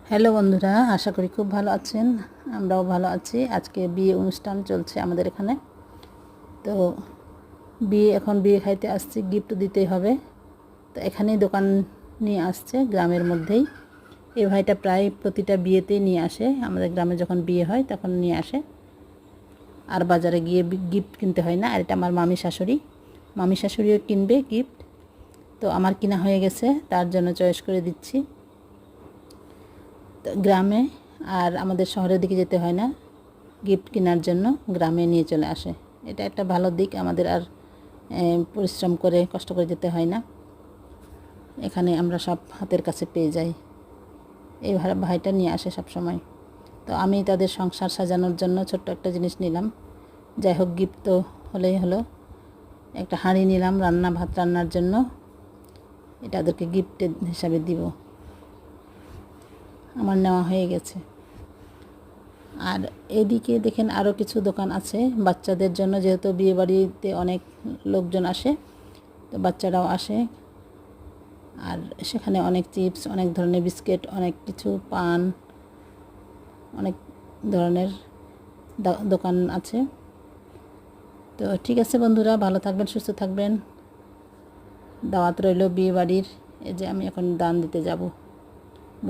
Hello বন্ধুরা, আশা করি খুব ভালো আছেন। আমরাও ভালো আছি। আজকে বিয়ে অনুষ্ঠান চলছে আমাদের এখানে। তো এখন বিয়ে খাইতে আসছি, গিফট দিতেই হবে। তো এখানেই দোকান নিয়ে আসছে গ্রামের মধ্যেই। এই ভাইটা প্রায় প্রতিটা বিয়েতেই নিয়ে আসে, আমাদের গ্রামে যখন বিয়ে হয় তখন নিয়ে আসে। আর বাজারে গিয়ে গিফট কিনতে হয় না। আর এটা আমার মামি শাশুড়িও কিনবে গিফট। তো আমার কিনা হয়ে গেছে, তার জন্য চয়েস করে দিচ্ছি। গ্রামে আর আমাদের শহরের দিকে যেতে হয় না, গিফট কেনার জন্য গ্রামে নিয়ে চলে আসে। এটা একটা ভালো দিক, আমাদের আর পরিশ্রম করে কষ্ট করে যেতে হয় না। এখানে আমরা সব হাতের কাছে পেয়ে যাই। এই ভাইটা নিয়ে আসে সব সময়। তো আমি তাদের সংসার সাজানোর জন্য ছোট্ট একটা জিনিস নিলাম। যাই হোক, গিফট তো হলেই হলো। একটা হাঁড়ি নিলাম ভাত রান্নার জন্য। এটা ওদেরকে গিফটের হিসাবে দিব। আমার নেওয়া হয়ে গেছে। আর এদিকে দেখেন আরও কিছু দোকান আছে বাচ্চাদের জন্য, যেহেতু বিয়েবাড়িতে অনেক লোকজন আসে, তো বাচ্চারাও আসে। আর সেখানে অনেক চিপস, অনেক ধরনের বিস্কিট, অনেক কিছু পান, অনেক ধরনের দোকান আছে। তো ঠিক আছে বন্ধুরা, ভালো থাকবেন, সুস্থ থাকবেন। দাওয়াত রইল বিয়েবাড়ির। এই যে আমি এখন দান দিতে যাব।